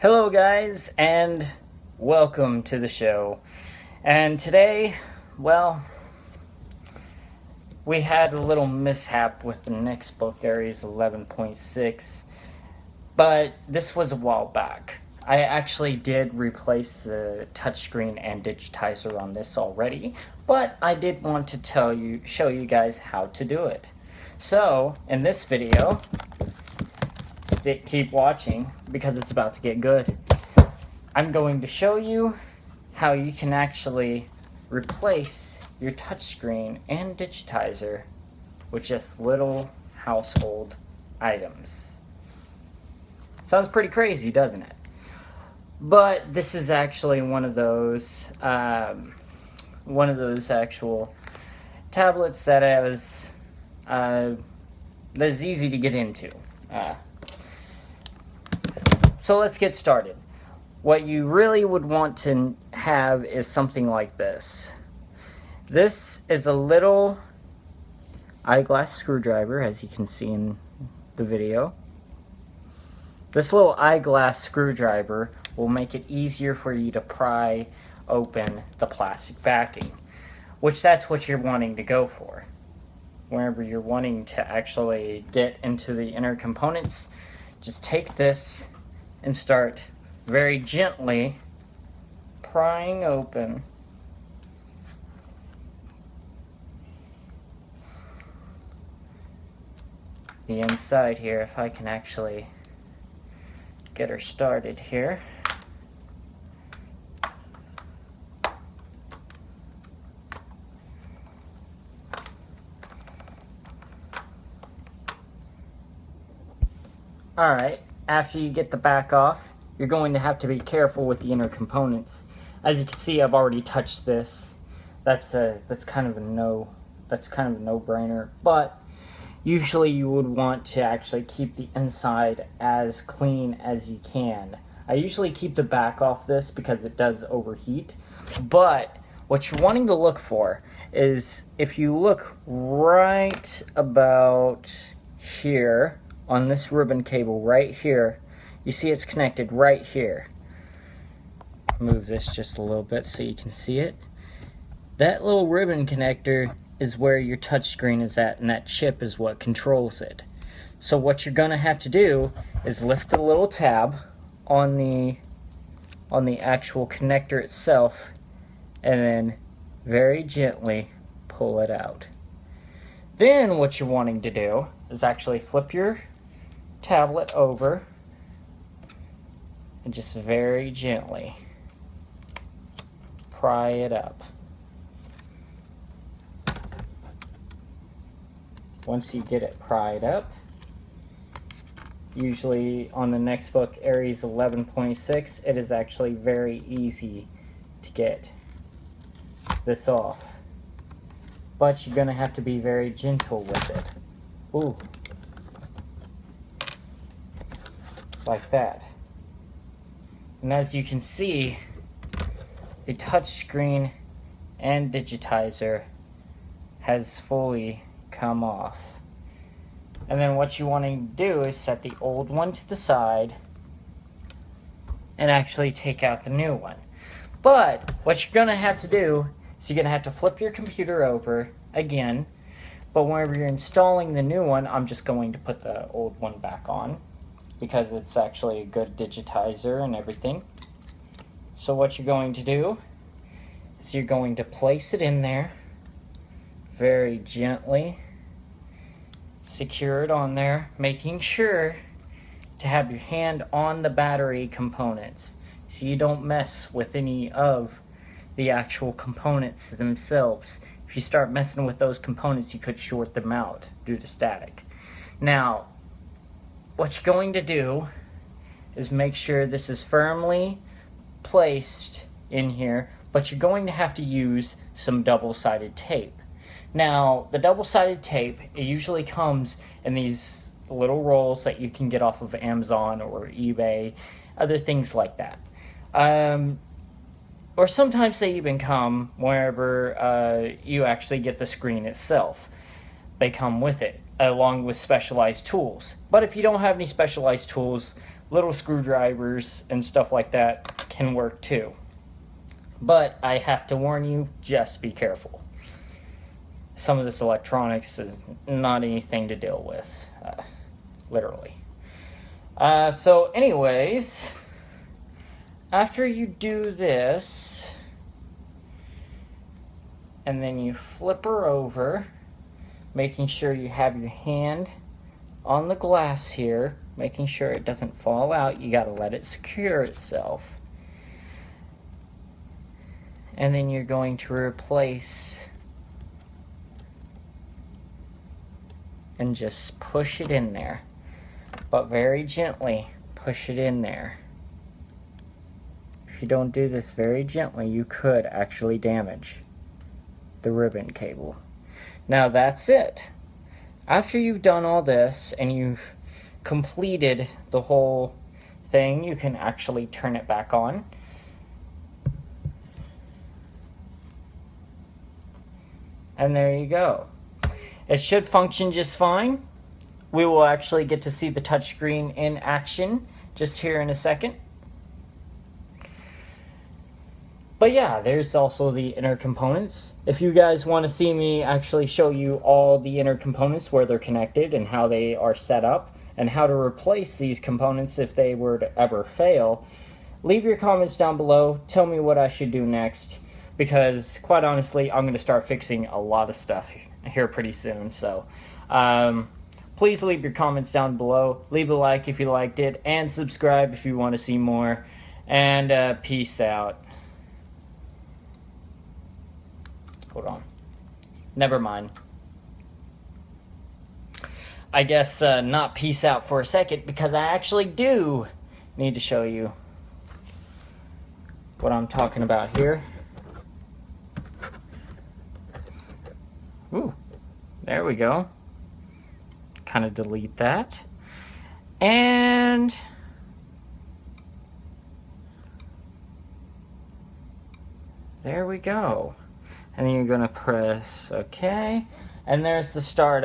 Hello guys, and welcome to the show. And today, well, we had a little mishap with the NextBook Aries 11.6, but this was a while back. I actually did replace the touchscreen and digitizer on this already, but I did want to show you guys how to do it. So, in this video, keep watching because it's about to get good. I'm going to show you how you can actually replace your touchscreen and digitizer with just little household items. Sounds pretty crazy, doesn't it? But this is actually one of those actual tablets that is easy to get into. So let's get started. What you really would want to have is something like this. This is a little eyeglass screwdriver, as you can see in the video. This little eyeglass screwdriver will make it easier for you to pry open the plastic backing, which that's what you're wanting to go for. Whenever you're wanting to actually get into the inner components, just take this and start very gently prying open the inside here. If I can actually get her started here. Alright, after you get the back off, you're going to have to be careful with the inner components. As you can see, I've already touched this. That's kind of a no-brainer, but usually you would want to actually keep the inside as clean as you can. I usually keep the back off this because it does overheat, but what you're wanting to look for is, if you look right about here on this ribbon cable right here, you see it's connected right here. Move this just a little bit so you can see it. That little ribbon connector is where your touchscreen is at, and that chip is what controls it. So what you're going to have to do is lift the little tab on the actual connector itself, and then very gently pull it out. Then what you're wanting to do is actually flip your tablet over and just very gently pry it up. Once you get it pried up, usually on the NextBook Aries 11.6, it is actually very easy to get this off. But you're going to have to be very gentle with it. Ooh. Like that. And as you can see, the touchscreen and digitizer has fully come off. And then what you want to do is set the old one to the side and actually take out the new one. But what you're going to have to do is you're going to have to flip your computer over again. But whenever you're installing the new one, I'm just going to put the old one back on, because it's actually a good digitizer and everything. So what you're going to do is you're going to place it in there very gently, secure it on there, making sure to have your hand on the battery components so you don't mess with any of the actual components themselves. If you start messing with those components, you could short them out due to static. Now, what you're going to do is make sure this is firmly placed in here, but you're going to have to use some double-sided tape. Now, the double-sided tape, it usually comes in these little rolls that you can get off of Amazon or eBay, other things like that. Or sometimes they even come wherever you actually get the screen itself. They come with it, along with specialized tools. But if you don't have any specialized tools, little screwdrivers and stuff like that can work too. But I have to warn you, just be careful. Some of this electronics is not anything to deal with, literally. So anyways, after you do this, and then you flip her over, making sure you have your hand on the glass here, making sure it doesn't fall out. You gotta let it secure itself. And then you're going to replace and just push it in there, but very gently push it in there. If you don't do this very gently, you could actually damage the ribbon cable. Now that's it. After you've done all this and you've completed the whole thing, you can actually turn it back on. And there you go. It should function just fine. We will actually get to see the touchscreen in action just here in a second. But yeah, there's also the inner components. If you guys want to see me actually show you all the inner components, where they're connected and how they are set up, and how to replace these components if they were to ever fail, leave your comments down below. Tell me what I should do next, because quite honestly, I'm going to start fixing a lot of stuff here pretty soon. So please leave your comments down below. Leave a like if you liked it, and subscribe if you want to see more. And peace out. Hold on. Never mind. I guess not peace out for a second, because I actually do need to show you what I'm talking about here. Ooh, there we go. Kind of delete that. And there we go. And then you're going to press OK. And there's the start